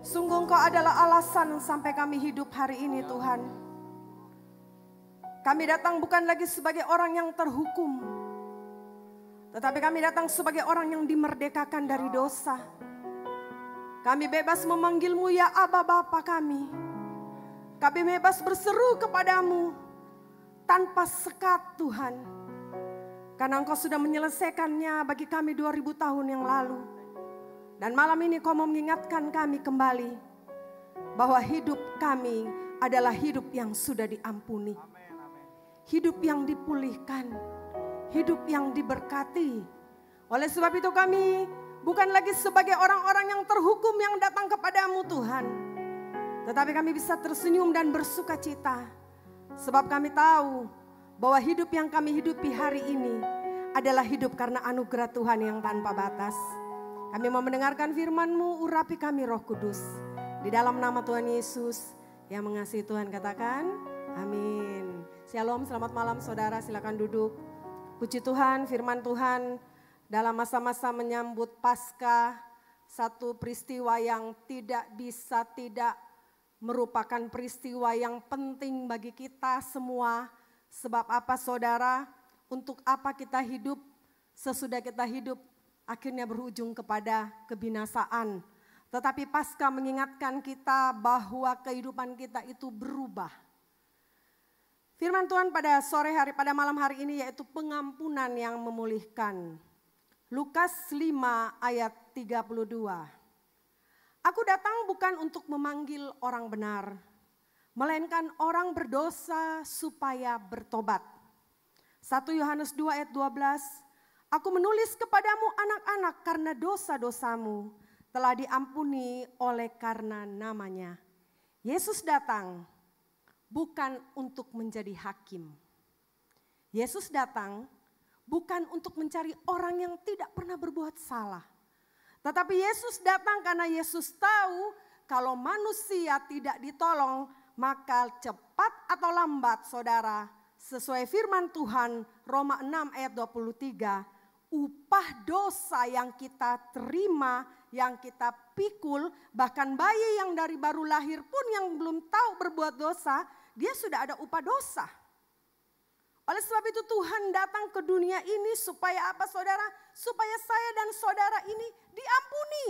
Sungguh Engkau adalah alasan sampai kami hidup hari ini Tuhan. Kami datang bukan lagi sebagai orang yang terhukum, tetapi kami datang sebagai orang yang dimerdekakan dari dosa. Kami bebas memanggil-Mu ya Aba Bapa kami. Kami bebas berseru kepadamu tanpa sekat Tuhan. Karena Engkau sudah menyelesaikannya bagi kami 2000 tahun yang lalu. Dan malam ini Kau mau mengingatkan kami kembali bahwa hidup kami adalah hidup yang sudah diampuni. Hidup yang dipulihkan, hidup yang diberkati. Oleh sebab itu kami bukan lagi sebagai orang-orang yang terhukum yang datang kepadamu Tuhan. Tetapi kami bisa tersenyum dan bersuka cita. Sebab kami tahu bahwa hidup yang kami hidupi hari ini adalah hidup karena anugerah Tuhan yang tanpa batas. Kami mau mendengarkan firman-Mu, urapi kami Roh Kudus. Di dalam nama Tuhan Yesus yang mengasihi Tuhan katakan, amin. Shalom, selamat malam saudara, silakan duduk. Puji Tuhan, firman Tuhan dalam masa-masa menyambut Paskah, satu peristiwa yang tidak bisa tidak merupakan peristiwa yang penting bagi kita semua. Sebab apa saudara, untuk apa kita hidup, sesudah kita hidup akhirnya berujung kepada kebinasaan. Tetapi Paskah mengingatkan kita bahwa kehidupan kita itu berubah. Firman Tuhan pada sore hari, pada malam hari ini yaitu pengampunan yang memulihkan. Lukas 5 ayat 32. Aku datang bukan untuk memanggil orang benar, melainkan orang berdosa supaya bertobat. 1 Yohanes 2 ayat 12. Aku menulis kepadamu anak-anak karena dosa-dosamu telah diampuni oleh karena namanya. Yesus datang bukan untuk menjadi hakim. Yesus datang bukan untuk mencari orang yang tidak pernah berbuat salah. Tetapi Yesus datang karena Yesus tahu kalau manusia tidak ditolong, maka cepat atau lambat saudara, sesuai firman Tuhan Roma 6 ayat 23, upah dosa yang kita terima, yang kita pikul, bahkan bayi yang dari baru lahir pun yang belum tahu berbuat dosa, dia sudah ada upah dosa. Oleh sebab itu Tuhan datang ke dunia ini supaya apa saudara? Supaya saya dan saudara ini diampuni.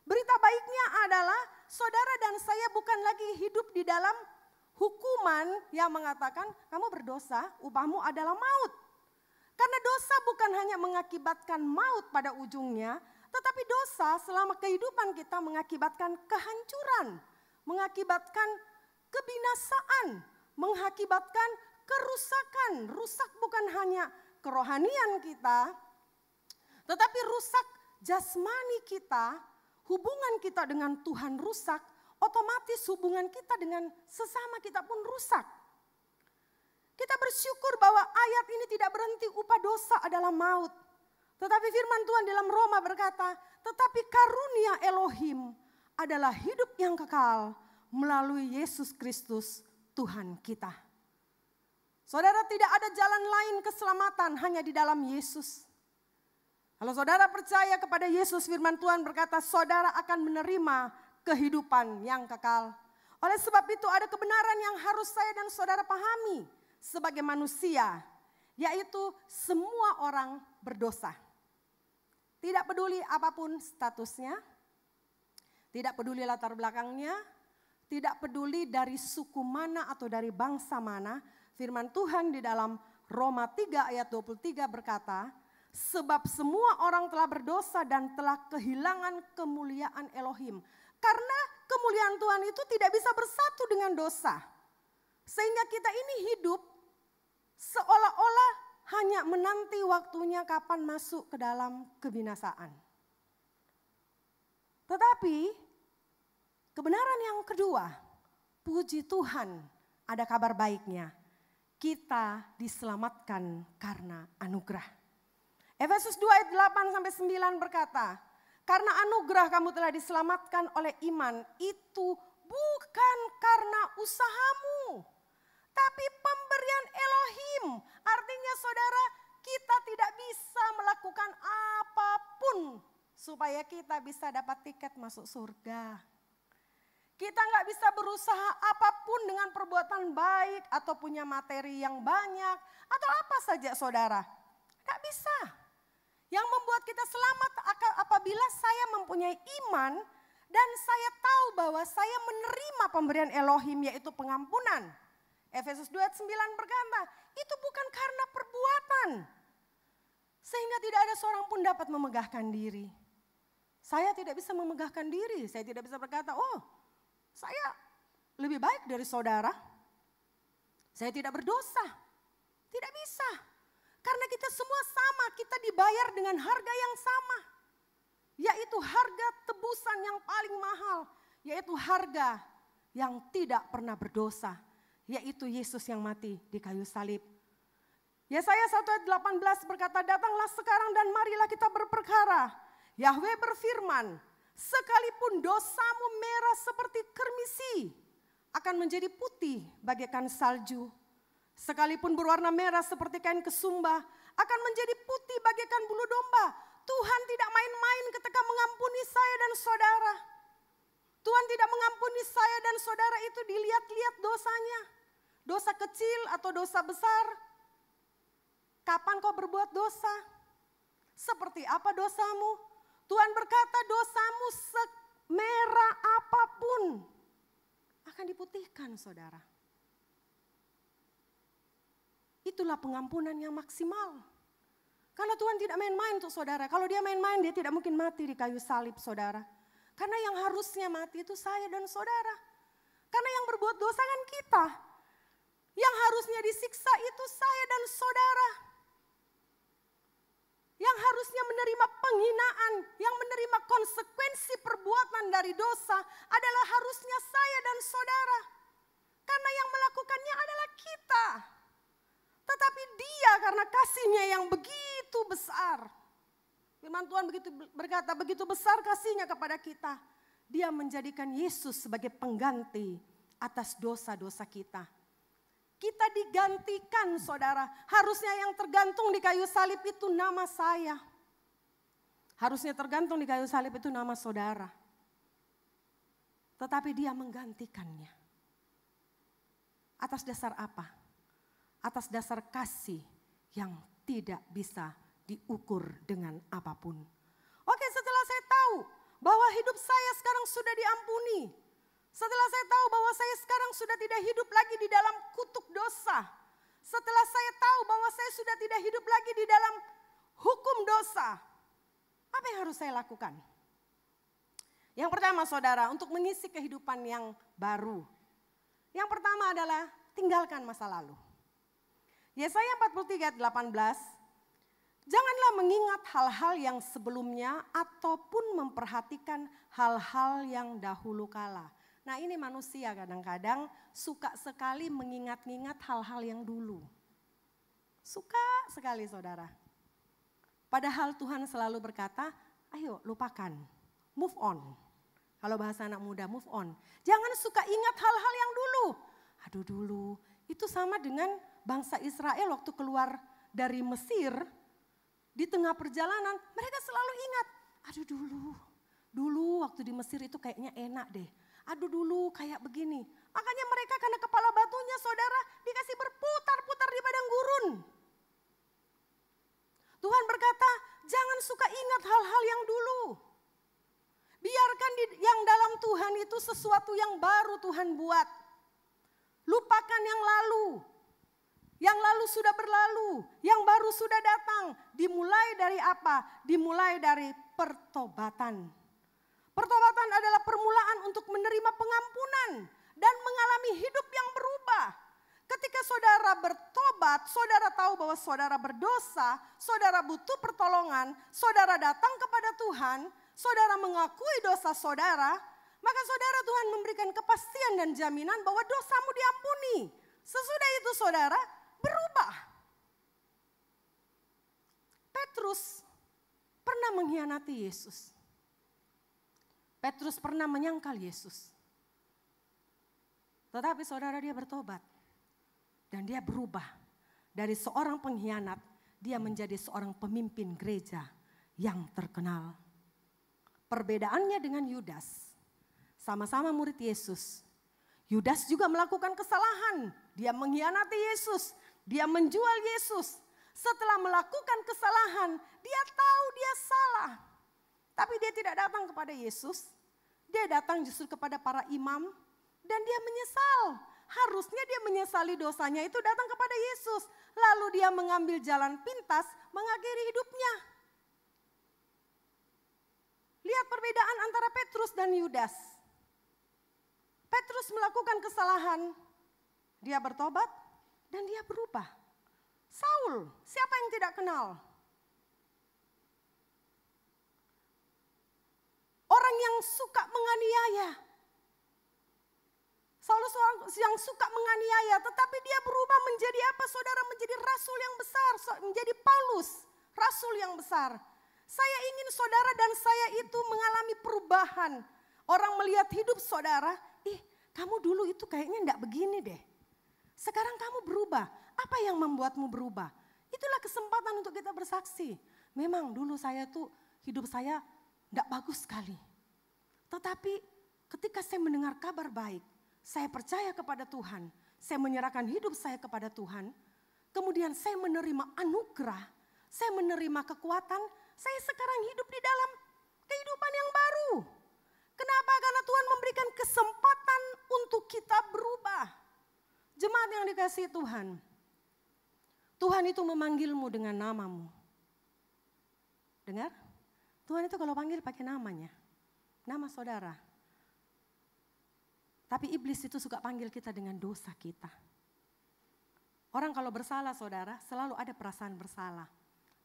Berita baiknya adalah saudara dan saya bukan lagi hidup di dalam hukuman yang mengatakan kamu berdosa, upahmu adalah maut. Karena dosa bukan hanya mengakibatkan maut pada ujungnya, tetapi dosa selama kehidupan kita mengakibatkan kehancuran, mengakibatkan kebinasaan, mengakibatkan kerusakan. Rusak bukan hanya kerohanian kita, tetapi rusak jasmani kita, hubungan kita dengan Tuhan rusak, otomatis hubungan kita dengan sesama kita pun rusak. Kita bersyukur bahwa ayat ini tidak berhenti upah dosa adalah maut. Tetapi firman Tuhan dalam Roma berkata, tetapi karunia Elohim adalah hidup yang kekal melalui Yesus Kristus Tuhan kita. Saudara, tidak ada jalan lain keselamatan hanya di dalam Yesus. Kalau saudara percaya kepada Yesus, firman Tuhan berkata saudara akan menerima kehidupan yang kekal. Oleh sebab itu ada kebenaran yang harus saya dan saudara pahami sebagai manusia, yaitu semua orang berdosa. Tidak peduli apapun statusnya, tidak peduli latar belakangnya, tidak peduli dari suku mana atau dari bangsa mana. Firman Tuhan di dalam Roma 3 ayat 23 berkata, sebab semua orang telah berdosa dan telah kehilangan kemuliaan Elohim. Karena kemuliaan Tuhan itu tidak bisa bersatu dengan dosa. Sehingga kita ini hidup seolah-olah hanya menanti waktunya kapan masuk ke dalam kebinasaan. Tetapi kebenaran yang kedua, puji Tuhan ada kabar baiknya. Kita diselamatkan karena anugerah. Efesus 2 ayat 8 sampai 9 berkata, karena anugerah kamu telah diselamatkan oleh iman, itu bukan karena usahamu, tapi pemberian Elohim. Artinya saudara, kita tidak bisa melakukan apapun supaya kita bisa dapat tiket masuk surga. Kita nggak bisa berusaha apapun dengan perbuatan baik atau punya materi yang banyak atau apa saja saudara. Nggak bisa. Yang membuat kita selamat apabila saya mempunyai iman dan saya tahu bahwa saya menerima pemberian Elohim yaitu pengampunan. Efesus 2:9 berkata, itu bukan karena perbuatan. Sehingga tidak ada seorang pun dapat memegahkan diri. Saya tidak bisa memegahkan diri, saya tidak bisa berkata, oh saya lebih baik dari saudara. Saya tidak berdosa, tidak bisa. Karena kita semua sama, kita dibayar dengan harga yang sama. Yaitu harga tebusan yang paling mahal, yaitu harga yang tidak pernah berdosa. Yaitu Yesus yang mati di kayu salib. Yesaya 1:18 berkata, datanglah sekarang dan marilah kita berperkara. Yahweh berfirman, sekalipun dosamu merah seperti kermisi, akan menjadi putih bagaikan salju. Sekalipun berwarna merah seperti kain kesumba, akan menjadi putih bagaikan bulu domba. Tuhan tidak main-main ketika mengampuni saya dan saudara. Tuhan tidak mengampuni saya dan saudara itu dilihat-lihat dosanya. Dosa kecil atau dosa besar. Kapan kau berbuat dosa? Seperti apa dosamu? Tuhan berkata dosamu semerah apapun akan diputihkan saudara. Itulah pengampunan yang maksimal. Karena Tuhan tidak main-main untuk saudara. Kalau dia main-main dia tidak mungkin mati di kayu salib saudara. Karena yang harusnya mati itu saya dan saudara. Karena yang berbuat dosa kan kita. Yang harusnya disiksa itu saya dan saudara. Yang harusnya menerima penghinaan, yang menerima konsekuensi perbuatan dari dosa adalah harusnya saya dan saudara. Karena yang melakukannya adalah kita. Tetapi dia karena kasihnya yang begitu besar. Firman Tuhan begitu berkata, begitu besar kasihnya kepada kita. Dia menjadikan Yesus sebagai pengganti atas dosa-dosa kita. Kita digantikan saudara. Harusnya yang tergantung di kayu salib itu nama saya. Harusnya tergantung di kayu salib itu nama saudara. Tetapi dia menggantikannya. Atas dasar apa? Atas dasar kasih yang tidak bisa diukur dengan apapun. Oke, setelah saya tahu bahwa hidup saya sekarang sudah diampuni. Setelah saya tahu bahwa saya sekarang sudah tidak hidup lagi di dalam kutuk dosa. Setelah saya tahu bahwa saya sudah tidak hidup lagi di dalam hukum dosa. Apa yang harus saya lakukan? Yang pertama saudara, untuk mengisi kehidupan yang baru. Yang pertama adalah tinggalkan masa lalu. Yesaya 43:18, janganlah mengingat hal-hal yang sebelumnya ataupun memperhatikan hal-hal yang dahulu kala. Nah ini manusia kadang-kadang suka sekali mengingat-ingat hal-hal yang dulu. Suka sekali saudara. Padahal Tuhan selalu berkata, ayo lupakan, move on. Kalau bahasa anak muda, move on. Jangan suka ingat hal-hal yang dulu. Aduh dulu, itu sama dengan bangsa Israel waktu keluar dari Mesir. Di tengah perjalanan mereka selalu ingat, aduh dulu waktu di Mesir itu kayaknya enak deh. Aduh dulu kayak begini. Makanya mereka karena kepala batunya saudara dikasih berputar-putar di padang gurun. Tuhan berkata jangan suka ingat hal-hal yang dulu. Biarkan yang dalam Tuhan itu sesuatu yang baru Tuhan buat. Lupakan yang lalu. Yang lalu sudah berlalu, yang baru sudah datang. Dimulai dari apa? Dimulai dari pertobatan. Pertobatan adalah permulaan untuk menerima pengampunan dan mengalami hidup yang berubah. Ketika saudara bertobat, saudara tahu bahwa saudara berdosa, saudara butuh pertolongan, saudara datang kepada Tuhan, saudara mengakui dosa saudara, maka saudara Tuhan memberikan kepastian dan jaminan bahwa dosamu diampuni. Sesudah itu saudara berubah. Petrus pernah mengkhianati Yesus. Petrus pernah menyangkal Yesus. Tetapi saudara dia bertobat. Dan dia berubah. Dari seorang pengkhianat, dia menjadi seorang pemimpin gereja yang terkenal. Perbedaannya dengan Yudas. sama-sama murid Yesus. Yudas juga melakukan kesalahan. Dia mengkhianati Yesus, dia menjual Yesus. Setelah melakukan kesalahan, dia tahu dia salah. Tapi dia tidak datang kepada Yesus, dia datang justru kepada para imam dan dia menyesal. Harusnya dia menyesali dosanya itu datang kepada Yesus. Lalu dia mengambil jalan pintas mengakhiri hidupnya. Lihat perbedaan antara Petrus dan Yudas. Petrus melakukan kesalahan, dia bertobat dan dia berubah. Saul, siapa yang tidak kenal? Orang yang suka menganiaya. Saulus yang suka menganiaya, tetapi dia berubah menjadi apa saudara? Menjadi rasul yang besar, menjadi Paulus, rasul yang besar. Saya ingin saudara dan saya itu mengalami perubahan. Orang melihat hidup saudara, kamu dulu itu kayaknya enggak begini deh. Sekarang kamu berubah. Apa yang membuatmu berubah? Itulah kesempatan untuk kita bersaksi. Memang dulu saya tuh hidup saya enggak bagus sekali. Tetapi ketika saya mendengar kabar baik, saya percaya kepada Tuhan, saya menyerahkan hidup saya kepada Tuhan, kemudian saya menerima anugerah, saya menerima kekuatan, saya sekarang hidup di dalam kehidupan yang baru. Kenapa? Karena Tuhan memberikan kesempatan untuk kita berubah. Jemaat yang dikasihi Tuhan, Tuhan itu memanggilmu dengan namamu. Dengar? Tuhan itu kalau panggil pakai namanya, nama saudara. Tapi iblis itu suka panggil kita dengan dosa kita. Orang kalau bersalah saudara, selalu ada perasaan bersalah.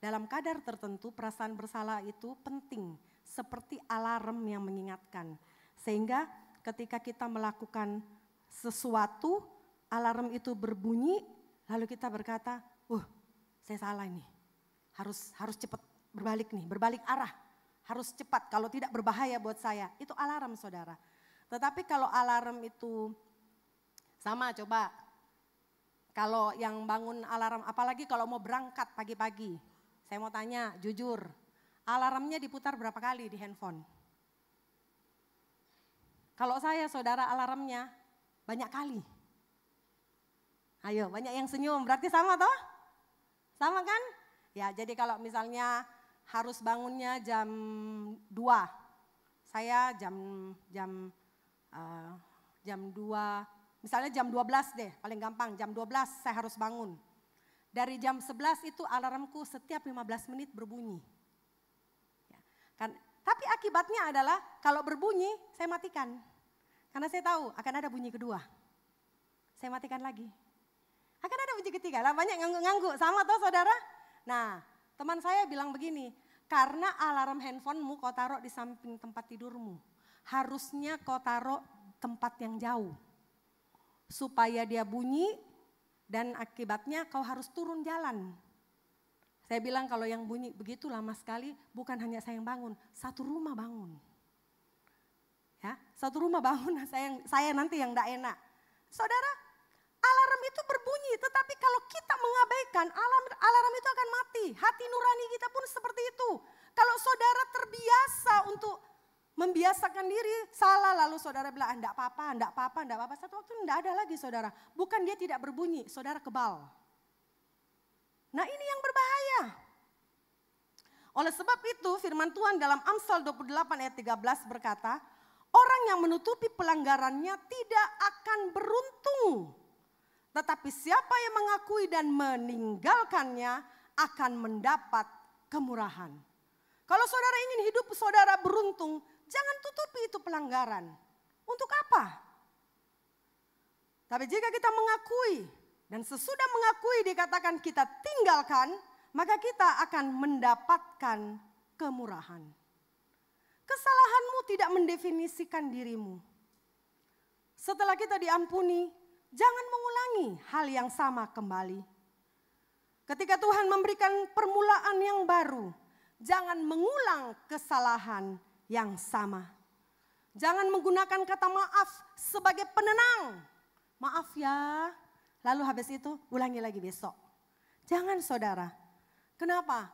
Dalam kadar tertentu perasaan bersalah itu penting. Seperti alarm yang mengingatkan. Sehingga ketika kita melakukan sesuatu, alarm itu berbunyi, lalu kita berkata, saya salah ini. Harus cepat berbalik nih, berbalik arah. Harus cepat, kalau tidak berbahaya buat saya. Itu alarm saudara. Tetapi kalau alarm itu sama coba. Kalau yang bangun alarm, apalagi kalau mau berangkat pagi-pagi. Saya mau tanya jujur, alarmnya diputar berapa kali di handphone? Kalau saya saudara alarmnya banyak kali. Ayo banyak yang senyum, berarti sama toh? Sama kan? Ya jadi kalau misalnya harus bangunnya jam 2, saya jam 2, misalnya jam 12 deh, paling gampang jam 12 saya harus bangun. Dari jam 11 itu alarmku setiap 15 menit berbunyi. Ya, kan? Tapi akibatnya adalah kalau berbunyi saya matikan. Karena saya tahu akan ada bunyi kedua. Saya matikan lagi. Akan ada bunyi ketiga, lah banyak ngangguk-ngangguk, sama toh saudara? Nah teman saya bilang begini, karena alarm handphonemu kau taruh di samping tempat tidurmu. Harusnya kau taruh tempat yang jauh. Supaya dia bunyi dan akibatnya kau harus turun jalan. Saya bilang kalau yang bunyi begitu lama sekali, bukan hanya saya yang bangun, satu rumah bangun. Ya, satu rumah bangun, saya nanti yang tidak enak. Saudara, alarm itu berbunyi, tetapi kalau kita mengabaikan, alarm itu akan mati. Hati nurani kita pun seperti itu. Kalau saudara terbiasa untuk membiasakan diri salah, lalu saudara bilang enggak apa-apa. Satu waktu enggak ada lagi saudara. Bukan dia tidak berbunyi, saudara kebal. Nah ini yang berbahaya. Oleh sebab itu firman Tuhan dalam Amsal 28 ayat 13 berkata, orang yang menutupi pelanggarannya tidak akan beruntung. Tetapi siapa yang mengakui dan meninggalkannya akan mendapat kemurahan. Kalau saudara ingin hidup saudara beruntung, jangan tutupi itu pelanggaran. Untuk apa? Tapi jika kita mengakui dan sesudah mengakui dikatakan kita tinggalkan, maka kita akan mendapatkan kemurahan. Kesalahanmu tidak mendefinisikan dirimu. Setelah kita diampuni, jangan mengulangi hal yang sama kembali. Ketika Tuhan memberikan permulaan yang baru, jangan mengulang kesalahan yang sama. Jangan menggunakan kata maaf sebagai penenang. Maaf ya, lalu habis itu ulangi lagi besok. Jangan saudara. Kenapa?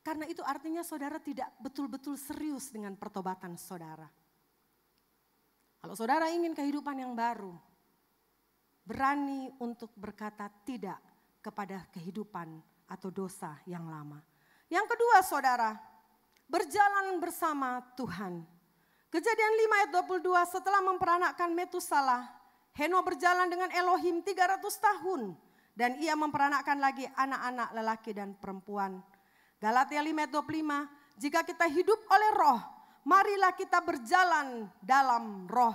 Karena itu artinya saudara tidak betul-betul serius dengan pertobatan saudara. Kalau saudara ingin kehidupan yang baru, berani untuk berkata tidak kepada kehidupan atau dosa yang lama. Yang kedua saudara, berjalan bersama Tuhan. Kejadian 5 ayat 22, setelah memperanakkan Metusalah, Henokh berjalan dengan Elohim 300 tahun. Dan ia memperanakkan lagi anak-anak lelaki dan perempuan. Galatia 5 ayat 25, jika kita hidup oleh roh, marilah kita berjalan dalam roh.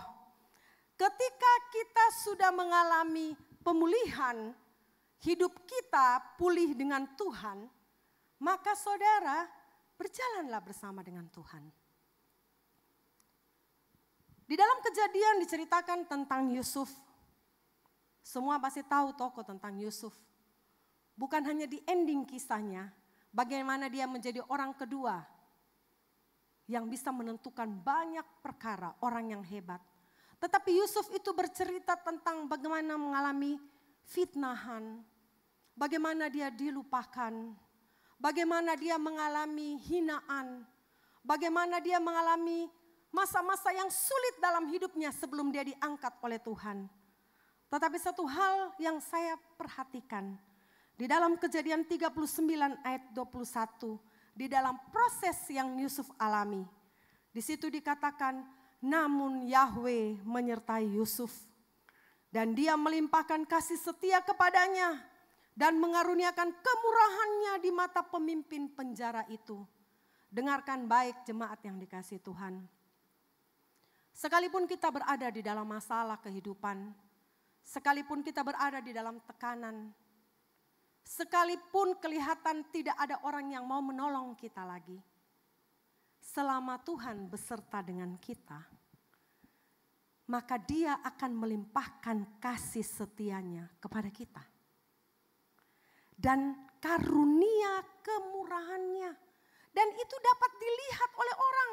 Ketika kita sudah mengalami pemulihan, hidup kita pulih dengan Tuhan, maka saudara berjalanlah bersama dengan Tuhan. Di dalam Kejadian diceritakan tentang Yusuf. Semua pasti tahu tokoh tentang Yusuf. Bukan hanya di ending kisahnya, bagaimana dia menjadi orang kedua yang bisa menentukan banyak perkara, orang yang hebat. Tetapi Yusuf itu bercerita tentang bagaimana mengalami fitnahan, bagaimana dia dilupakan, bagaimana dia mengalami hinaan, bagaimana dia mengalami masa-masa yang sulit dalam hidupnya sebelum dia diangkat oleh Tuhan. Tetapi satu hal yang saya perhatikan, di dalam Kejadian 39 ayat 21, di dalam proses yang Yusuf alami, di situ dikatakan, namun Yahweh menyertai Yusuf dan dia melimpahkan kasih setia kepadanya dan mengaruniakan kemurahannya di mata pemimpin penjara itu. Dengarkan baik jemaat yang dikasihi Tuhan. Sekalipun kita berada di dalam masalah kehidupan, sekalipun kita berada di dalam tekanan, sekalipun kelihatan tidak ada orang yang mau menolong kita lagi, selama Tuhan beserta dengan kita, maka Dia akan melimpahkan kasih setianya kepada kita. Dan karunia kemurahannya. Dan itu dapat dilihat oleh orang.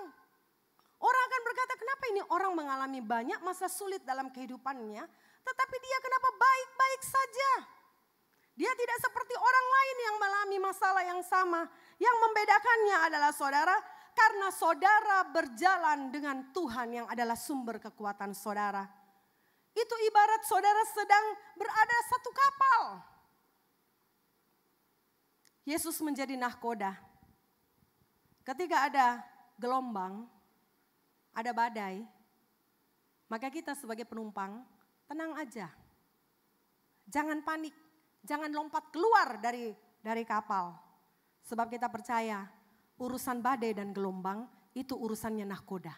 Orang akan berkata, kenapa ini orang mengalami banyak masa sulit dalam kehidupannya, tetapi dia kenapa baik-baik saja. Dia tidak seperti orang lain yang mengalami masalah yang sama. Yang membedakannya adalah saudara, karena saudara berjalan dengan Tuhan yang adalah sumber kekuatan saudara. Itu ibarat saudara sedang berada satu kapal. Yesus menjadi nahkoda. Ketika ada gelombang, ada badai, maka kita sebagai penumpang tenang aja. Jangan panik, jangan lompat keluar dari kapal. Sebab kita percaya urusan badai dan gelombang itu urusannya nahkoda.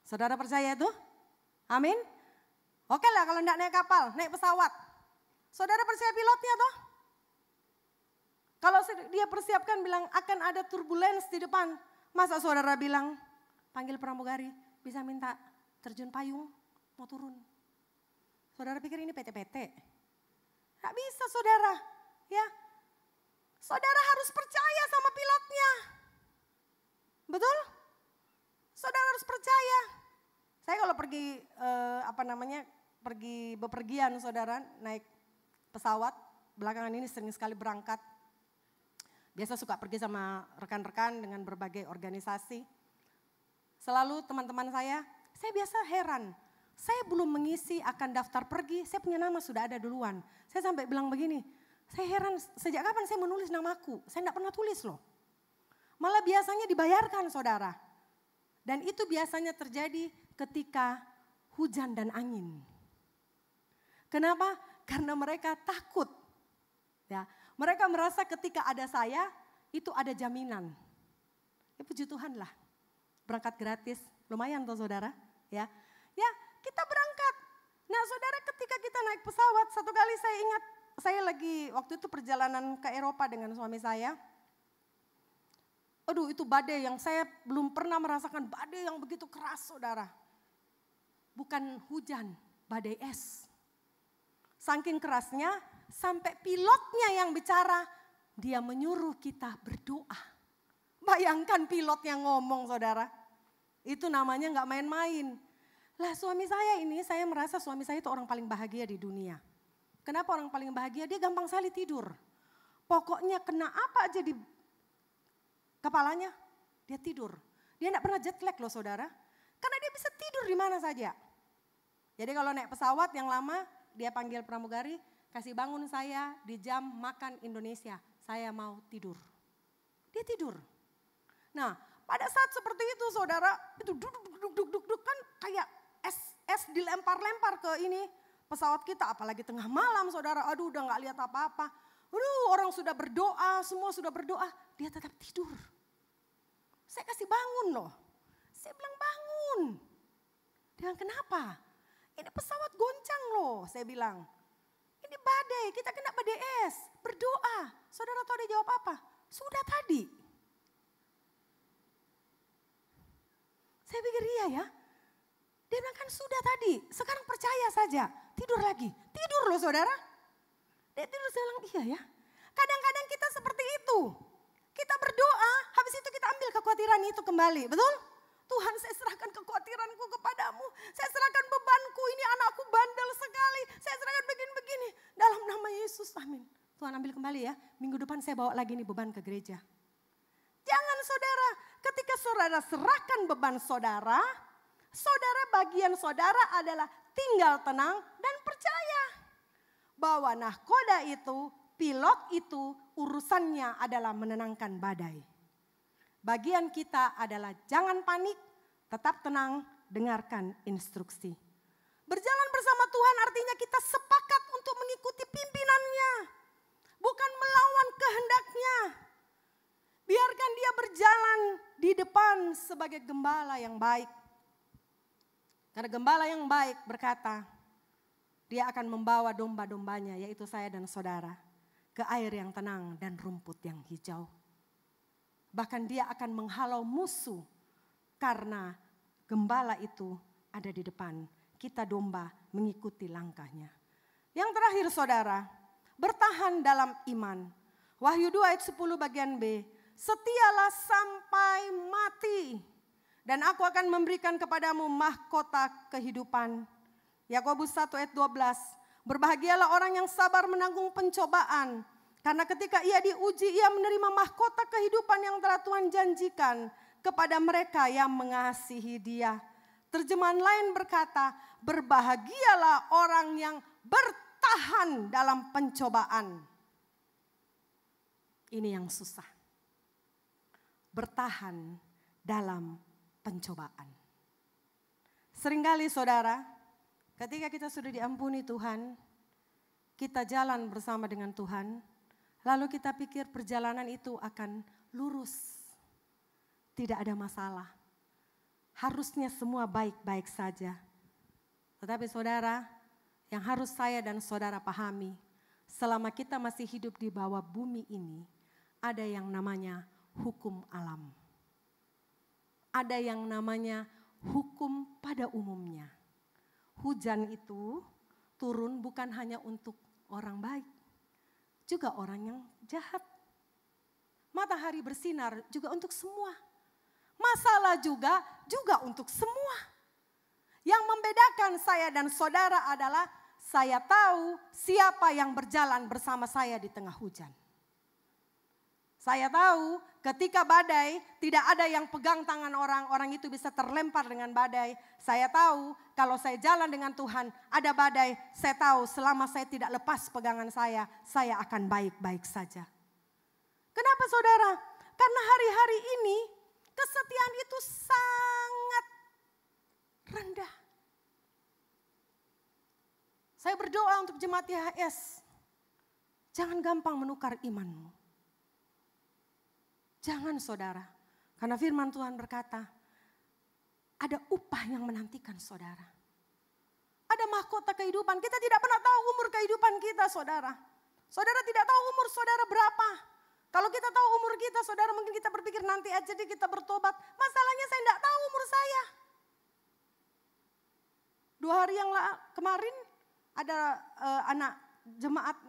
Saudara percaya itu? Amin? Oke lah kalau enggak naik kapal, naik pesawat. Saudara percaya pilotnya toh? Kalau dia persiapkan bilang akan ada turbulence di depan. Masa saudara bilang, panggil pramugari, bisa minta terjun payung, mau turun. Saudara pikir ini PT-PT? Gak bisa saudara, ya. Saudara harus percaya sama pilotnya. Betul? Saudara harus percaya. Saya kalau pergi pergi bepergian saudara, naik pesawat, belakangan ini sering sekali berangkat. Biasa suka pergi sama rekan-rekan dengan berbagai organisasi. Selalu teman-teman saya biasa heran. Saya belum mengisi akan daftar pergi, saya punya nama sudah ada duluan. Saya sampai bilang begini, saya heran sejak kapan saya menulis namaku, saya tidak pernah tulis loh. Malah biasanya dibayarkan saudara. Dan itu biasanya terjadi ketika hujan dan angin. Kenapa? Karena mereka takut. Ya, mereka merasa ketika ada saya, itu ada jaminan. Ya puji Tuhan lah, berangkat gratis, lumayan toh saudara. Ya, kita berangkat. Nah saudara ketika kita naik pesawat, satu kali saya ingat, saya lagi waktu itu perjalanan ke Eropa dengan suami saya. Aduh itu badai yang saya belum pernah merasakan badai yang begitu keras saudara. Bukan hujan, badai es. Saking kerasnya sampai pilotnya yang bicara, dia menyuruh kita berdoa. Bayangkan pilot yang ngomong saudara, itu namanya gak main-main. Lah suami saya ini, saya merasa suami saya itu orang paling bahagia di dunia. Kenapa orang paling bahagia? Dia gampang sekali tidur. Pokoknya kena apa aja di kepalanya, dia tidur. Dia gak pernah jet lag loh saudara. Karena dia bisa tidur di mana saja. Jadi kalau naik pesawat yang lama, dia panggil pramugari, kasih bangun saya di jam makan Indonesia. Saya mau tidur. Dia tidur. Nah, pada saat seperti itu saudara, itu duduk kan kayak es dilempar-lempar ke ini pesawat kita. Apalagi tengah malam saudara, aduh udah gak lihat apa-apa. Aduh orang sudah berdoa, semua sudah berdoa, dia tetap tidur. Saya kasih bangun loh. Saya bilang bangun. Dia bilang kenapa? Ini pesawat goncang loh, saya bilang. Ini badai, kita kena badai es. Berdoa. Saudara tahu dia jawab apa? Sudah tadi. Saya pikir iya ya. Dia bilang kan sudah tadi, sekarang percaya saja. Tidur lagi, tidur loh saudara. Dia tidur, saya bilang iya ya. Kadang-kadang kita seperti itu. Kita berdoa, habis itu kita ambil kekhawatiran itu kembali, betul? Tuhan saya serahkan kekhawatiranku kepadamu. Saya serahkan bebanku, ini anakku bandel sekali. Saya serahkan begini-begini. Dalam nama Yesus, amin. Tuhan ambil kembali ya, minggu depan saya bawa lagi nih beban ke gereja. Jangan saudara, ketika saudara serahkan beban saudara, bagian saudara adalah tinggal tenang dan percaya. Bahwa nahkoda itu, pilot itu urusannya adalah menenangkan badai. Bagian kita adalah jangan panik, tetap tenang, dengarkan instruksi. Berjalan bersama Tuhan artinya kita sepakat untuk mengikuti pimpinannya. Bukan melawan kehendaknya. Biarkan dia berjalan di depan sebagai gembala yang baik. Karena gembala yang baik berkata, dia akan membawa domba-dombanya yaitu saya dan saudara ke air yang tenang dan rumput yang hijau. Bahkan dia akan menghalau musuh karena gembala itu ada di depan. Kita domba mengikuti langkahnya. Yang terakhir saudara, bertahan dalam iman. Wahyu 2 ayat 10 bagian B. Setialah sampai mati dan aku akan memberikan kepadamu mahkota kehidupan. Yakobus 1 ayat 12. Berbahagialah orang yang sabar menanggung pencobaan. Karena ketika ia diuji, ia menerima mahkota kehidupan yang telah Tuhan janjikan kepada mereka yang mengasihi dia. Terjemahan lain berkata, berbahagialah orang yang bertahan dalam pencobaan. Ini yang susah. Bertahan dalam pencobaan. Seringkali saudara, ketika kita sudah diampuni Tuhan, kita jalan bersama dengan Tuhan, lalu kita pikir perjalanan itu akan lurus. Tidak ada masalah. Harusnya semua baik-baik saja. Tetapi saudara, yang harus saya dan saudara pahami, selama kita masih hidup di bawah bumi ini, ada yang namanya hukum alam. Ada yang namanya hukum pada umumnya. Hujan itu turun bukan hanya untuk orang baik, juga orang yang jahat. Matahari bersinar juga untuk semua. Masalah juga untuk semua. Yang membedakan saya dan saudara adalah saya tahu siapa yang berjalan bersama saya di tengah hujan. Saya tahu ketika badai tidak ada yang pegang tangan orang itu bisa terlempar dengan badai. Saya tahu kalau saya jalan dengan Tuhan ada badai, saya tahu selama saya tidak lepas pegangan saya akan baik-baik saja. Kenapa saudara? Karena hari-hari ini kesetiaan itu sangat rendah. Saya berdoa untuk jemaat YHS, jangan gampang menukar imanmu. Jangan saudara, karena firman Tuhan berkata, ada upah yang menantikan saudara. Ada mahkota kehidupan, kita tidak pernah tahu umur kehidupan kita saudara. Saudara tidak tahu umur saudara berapa. Kalau kita tahu umur kita saudara mungkin kita berpikir nanti aja deh kita bertobat. Masalahnya saya tidak tahu umur saya. 2 hari yang kemarin ada anak jemaat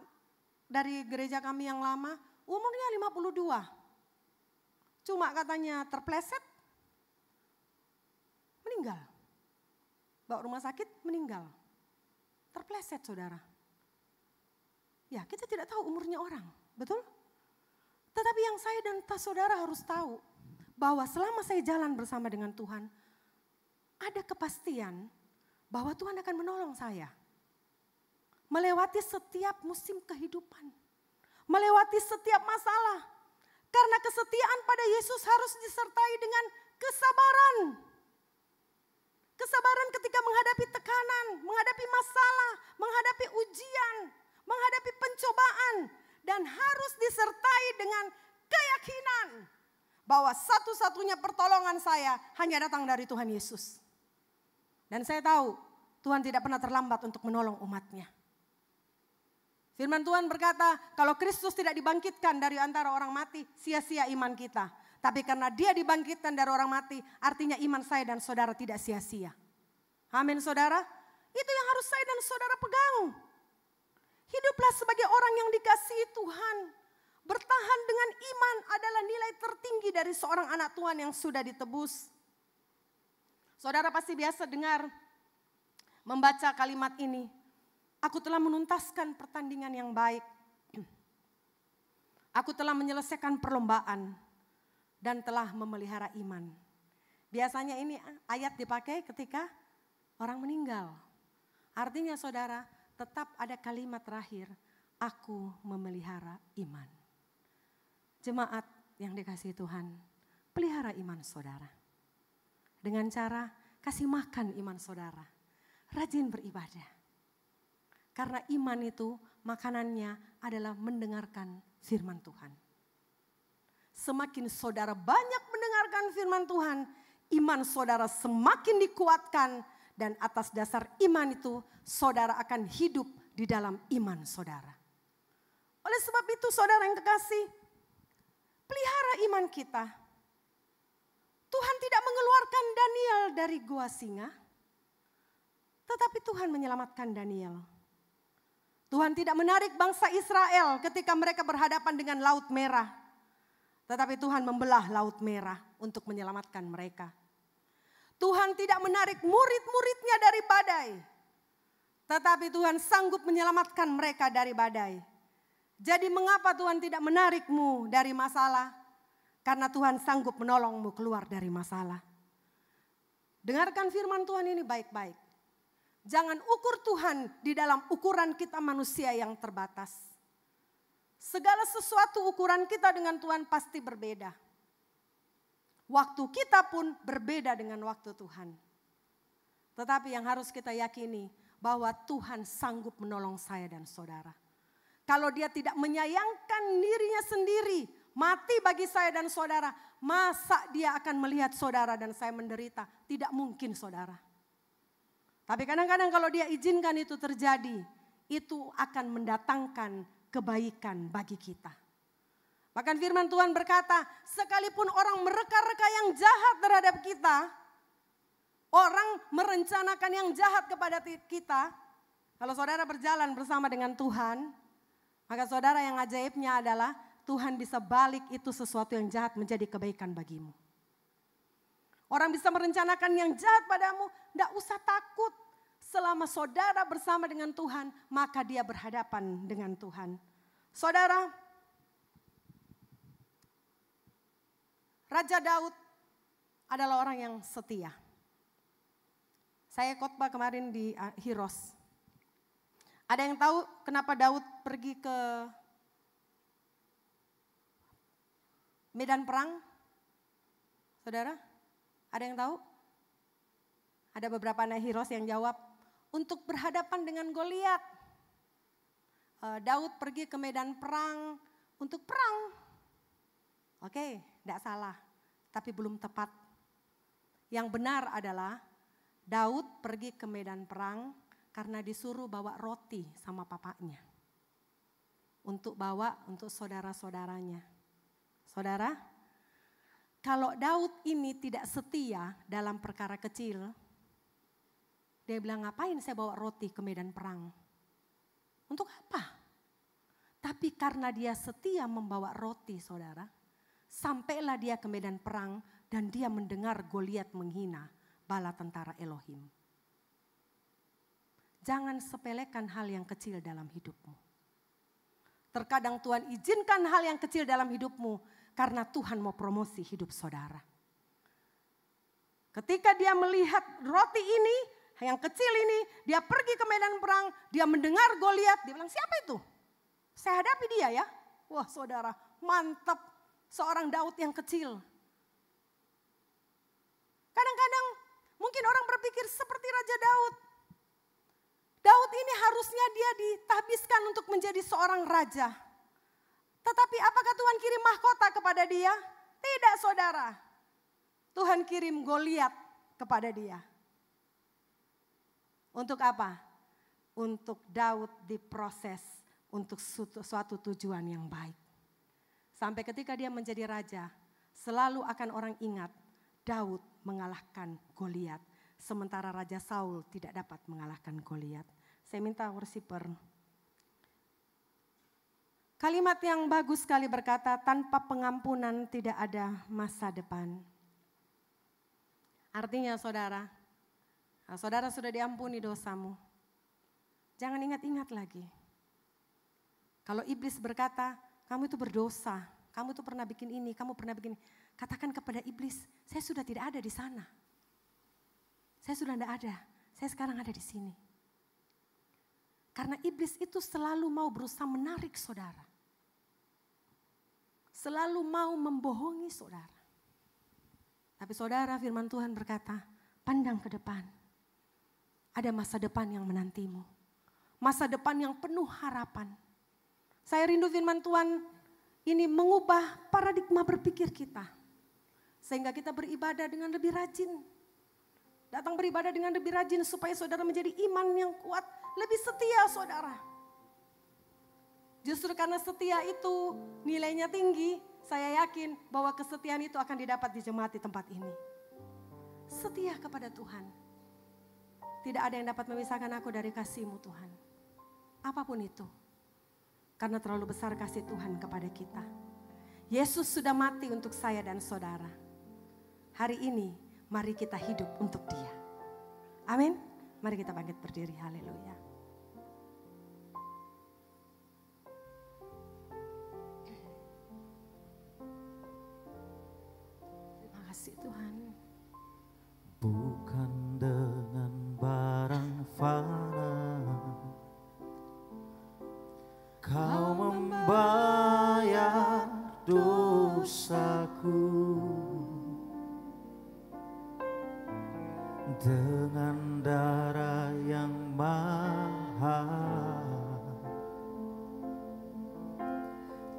dari gereja kami yang lama, umurnya 52. Cuma katanya terpleset, meninggal. Bawa rumah sakit, meninggal. Terpleset saudara. Ya kita tidak tahu umurnya orang, betul? Tetapi yang saya dan saudara harus tahu, bahwa selama saya jalan bersama dengan Tuhan, ada kepastian bahwa Tuhan akan menolong saya. Melewati setiap musim kehidupan. Melewati setiap masalah. Karena kesetiaan pada Yesus harus disertai dengan kesabaran. Kesabaran ketika menghadapi tekanan, menghadapi masalah, menghadapi ujian, menghadapi pencobaan. Dan harus disertai dengan keyakinan bahwa satu-satunya pertolongan saya hanya datang dari Tuhan Yesus. Dan saya tahu Tuhan tidak pernah terlambat untuk menolong umatnya. Firman Tuhan berkata, kalau Kristus tidak dibangkitkan dari antara orang mati, sia-sia iman kita. Tapi karena dia dibangkitkan dari orang mati, artinya iman saya dan saudara tidak sia-sia. Amin saudara, itu yang harus saya dan saudara pegang. Hiduplah sebagai orang yang dikasihi Tuhan. Bertahan dengan iman adalah nilai tertinggi dari seorang anak Tuhan yang sudah ditebus. Saudara pasti biasa dengar, membaca kalimat ini. Aku telah menuntaskan pertandingan yang baik. Aku telah menyelesaikan perlombaan dan telah memelihara iman. Biasanya ini ayat dipakai ketika orang meninggal. Artinya saudara, tetap ada kalimat terakhir, aku memelihara iman. Jemaat yang dikasihi Tuhan, pelihara iman saudara. Dengan cara kasih makan iman saudara, rajin beribadah. Karena iman itu makanannya adalah mendengarkan firman Tuhan. Semakin saudara banyak mendengarkan firman Tuhan, iman saudara semakin dikuatkan. Dan atas dasar iman itu saudara akan hidup di dalam iman saudara. Oleh sebab itu saudara yang kekasih, pelihara iman kita. Tuhan tidak mengeluarkan Daniel dari gua singa, tetapi Tuhan menyelamatkan Daniel. Tuhan tidak menarik bangsa Israel ketika mereka berhadapan dengan Laut Merah, tetapi Tuhan membelah Laut Merah untuk menyelamatkan mereka. Tuhan tidak menarik murid-muridnya dari badai, tetapi Tuhan sanggup menyelamatkan mereka dari badai. Jadi mengapa Tuhan tidak menarikmu dari masalah? Karena Tuhan sanggup menolongmu keluar dari masalah. Dengarkan firman Tuhan ini baik-baik. Jangan ukur Tuhan di dalam ukuran kita manusia yang terbatas. Segala sesuatu ukuran kita dengan Tuhan pasti berbeda. Waktu kita pun berbeda dengan waktu Tuhan. Tetapi yang harus kita yakini bahwa Tuhan sanggup menolong saya dan saudara. Kalau dia tidak menyayangkan dirinya sendiri, mati bagi saya dan saudara, masa dia akan melihat saudara dan saya menderita? Tidak mungkin saudara. Tapi kadang-kadang kalau dia izinkan itu terjadi, itu akan mendatangkan kebaikan bagi kita. Bahkan firman Tuhan berkata, sekalipun orang mereka-reka yang jahat terhadap kita, orang merencanakan yang jahat kepada kita, kalau saudara berjalan bersama dengan Tuhan, maka saudara yang ajaibnya adalah Tuhan bisa balik itu sesuatu yang jahat menjadi kebaikan bagimu. Orang bisa merencanakan yang jahat padamu, tidak usah takut. Selama saudara bersama dengan Tuhan, maka dia berhadapan dengan Tuhan. Saudara, Raja Daud adalah orang yang setia. Saya khotbah kemarin di Hiros. Ada yang tahu kenapa Daud pergi ke medan perang? Saudara, ada yang tahu? Ada beberapa anak Hiros yang jawab, untuk berhadapan dengan Goliat. Daud pergi ke medan perang untuk perang. Oke, tidak salah, tapi belum tepat. Yang benar adalah Daud pergi ke medan perang karena disuruh bawa roti sama papanya. Untuk bawa untuk saudara-saudaranya. Saudara, kalau Daud ini tidak setia dalam perkara kecil, dia bilang, ngapain saya bawa roti ke medan perang? Untuk apa? Tapi karena dia setia membawa roti, saudara, sampailah dia ke medan perang dan dia mendengar Goliat menghina bala tentara Elohim. Jangan sepelekan hal yang kecil dalam hidupmu. Terkadang Tuhan izinkan hal yang kecil dalam hidupmu karena Tuhan mau promosi hidup saudara. Ketika dia melihat roti ini, yang kecil ini, dia pergi ke medan perang, dia mendengar Goliat, dia bilang, siapa itu? Saya hadapi dia ya. Wah saudara, mantap, seorang Daud yang kecil. Kadang-kadang mungkin orang berpikir seperti Raja Daud. Daud ini harusnya dia ditahbiskan untuk menjadi seorang raja. Tetapi apakah Tuhan kirim mahkota kepada dia? Tidak saudara. Tuhan kirim Goliat kepada dia. Untuk apa? Untuk Daud diproses untuk suatu tujuan yang baik. Sampai ketika dia menjadi raja, selalu akan orang ingat Daud mengalahkan Goliat. Sementara Raja Saul tidak dapat mengalahkan Goliat. Saya minta worshiper. Kalimat yang bagus sekali berkata, tanpa pengampunan tidak ada masa depan. Artinya saudara, saudara sudah diampuni dosamu. Jangan ingat-ingat lagi. Kalau iblis berkata, kamu itu berdosa, kamu itu pernah bikin ini, kamu pernah bikin ini. Katakan kepada iblis, saya sudah tidak ada di sana. Saya sudah tidak ada, saya sekarang ada di sini. Karena iblis itu selalu mau berusaha menarik saudara. Selalu mau membohongi saudara. Tapi saudara, firman Tuhan berkata, pandang ke depan. Ada masa depan yang menantimu. Masa depan yang penuh harapan. Saya rindu firman Tuhan ini mengubah paradigma berpikir kita. Sehingga kita beribadah dengan lebih rajin. Datang beribadah dengan lebih rajin supaya saudara menjadi iman yang kuat. Lebih setia saudara. Justru karena setia itu nilainya tinggi. Saya yakin bahwa kesetiaan itu akan didapat di jemaat di tempat ini. Setia kepada Tuhan. Tidak ada yang dapat memisahkan aku dari kasih-Mu Tuhan. Apapun itu. Karena terlalu besar kasih Tuhan kepada kita. Yesus sudah mati untuk saya dan saudara. Hari ini mari kita hidup untuk Dia. Amin. Mari kita bangkit berdiri. Haleluya. Terima kasih Tuhan. Bukan dengan barang fana Kau membayar dosaku, dengan darah yang mahal,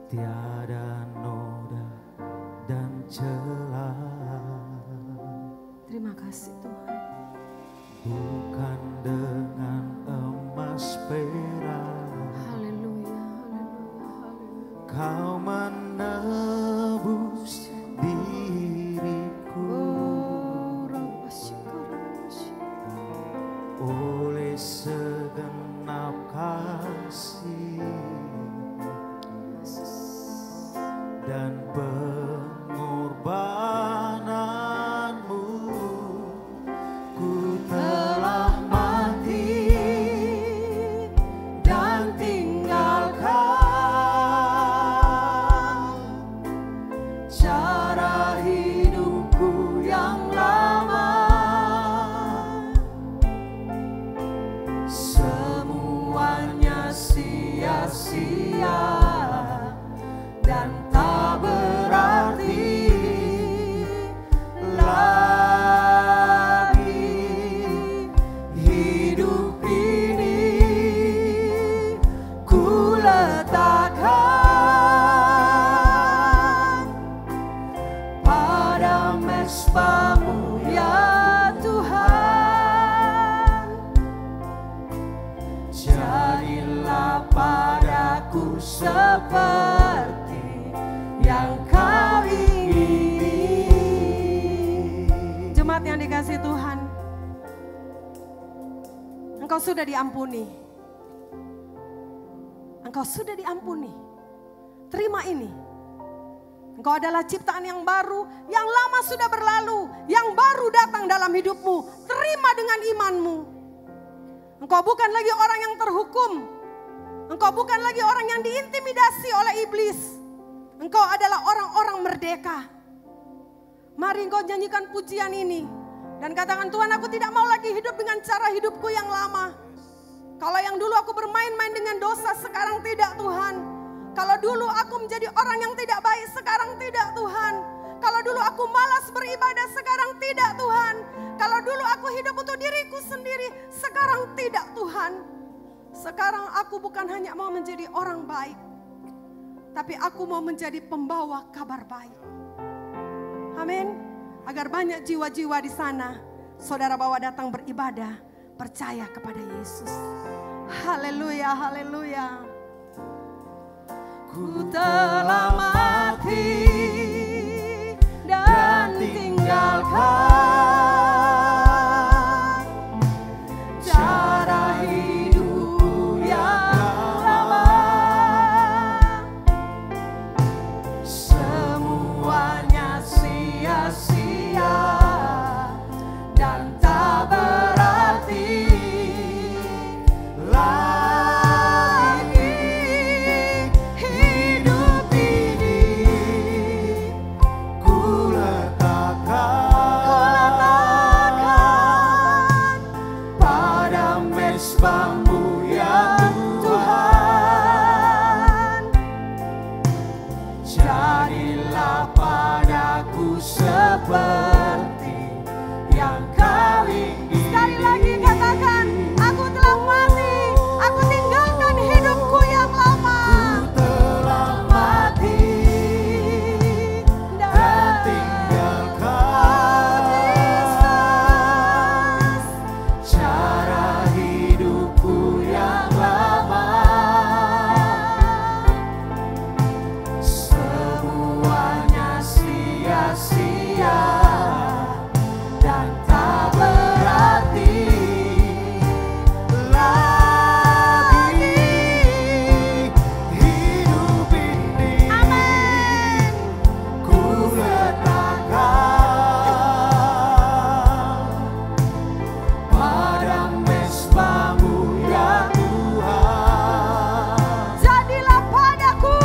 tiada noda dan celah. Terima kasih Tuhan. Bukan dengan emas perak Kau menebus diriku, oleh segenap kasih dan pengorbananmu, ku telah mati dan tinggalkan cara hidupku yang lama. Semuanya sia-sia dan tak berarti lagi. Hidup ini ku letakkan pada mesbah-Mu ya Tuhan. Jadilah padaku seperti yang Kau ingini. Jemaat yang dikasihi Tuhan, engkau sudah diampuni. Engkau sudah diampuni. Terima ini. Engkau adalah ciptaan yang baru, yang lama sudah berlalu, yang baru datang dalam hidupmu. Terima dengan imanmu. Engkau bukan lagi orang yang terhukum. Engkau bukan lagi orang yang diintimidasi oleh iblis. Engkau adalah orang-orang merdeka. Mari engkau nyanyikan pujian ini. Dan katakan, Tuhan, aku tidak mau lagi hidup dengan cara hidupku yang lama. Kalau yang dulu aku bermain-main dengan dosa, sekarang tidak, Tuhan. Kalau dulu aku menjadi orang yang tidak baik, sekarang tidak, Tuhan. Kalau dulu aku malas beribadah, sekarang tidak, Tuhan. Kalau dulu aku hidup untuk diriku sendiri, sekarang tidak, Tuhan. Sekarang aku bukan hanya mau menjadi orang baik, tapi aku mau menjadi pembawa kabar baik. Amin. Agar banyak jiwa-jiwa di sana, saudara bawa datang beribadah, percaya kepada Yesus. Haleluya, haleluya. Ku telah mati dan tinggalkan cara hidup yang lama. Semuanya sia-sia dan tak berarti lagi. Hidup ini ku letakkan pada mezbahmu ya Tuhan. Jadilah padaku seperti yang Kau ingini. Sekali lagi katakan, aku telah mati, aku tinggalkan hidupku yang lama. Ku telah mati dan tinggalkan cara hidupku yang lama. Semuanya sia-sia dan tak berarti lagi. Hidup ini ku letakkan pada mezbahmu ya Tuhan. Jadilah padaku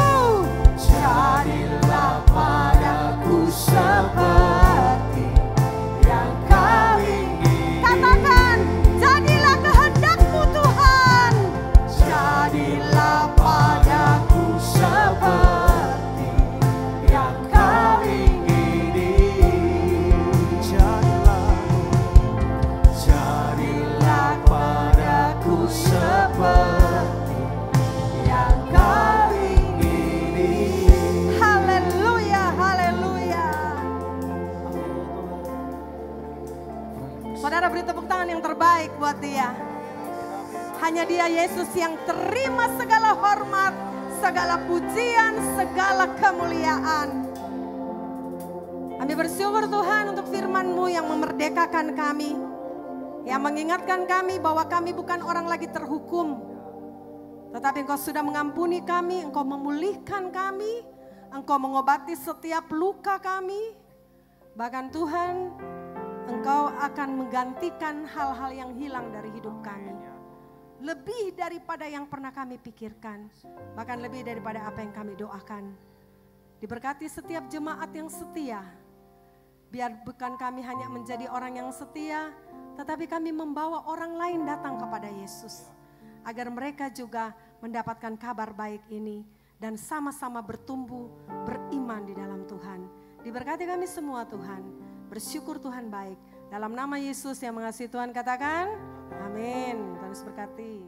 Jadilah padaku seperti yang Kau ingini. katakan, jadilah kehendakmu Tuhan. Jadilah padaku seperti yang Kau ingini. Jadilah padaku seperti yang Kau ingini. Haleluya, haleluya. Saudara, beri tepuk tangan yang terbaik buat dia. Hanya dia Yesus yang terima segala hormat, segala pujian, segala kemuliaan. Kami bersyukur Tuhan untuk firman-Mu yang memerdekakan kami, yang mengingatkan kami bahwa kami bukan orang lagi terhukum, tetapi Engkau sudah mengampuni kami, Engkau memulihkan kami, Engkau mengobati setiap luka kami. Bahkan Tuhan, Engkau akan menggantikan hal-hal yang hilang dari hidup kami. Lebih daripada yang pernah kami pikirkan, bahkan lebih daripada apa yang kami doakan. Diberkati setiap jemaat yang setia. Biar bukan kami hanya menjadi orang yang setia, tetapi kami membawa orang lain datang kepada Yesus. Agar mereka juga mendapatkan kabar baik ini dan sama-sama bertumbuh, beriman di dalam Tuhan. Diberkati kami semua Tuhan. Bersyukur Tuhan baik. Dalam nama Yesus yang mengasihi Tuhan katakan, amin. Tuhan Yesus berkati.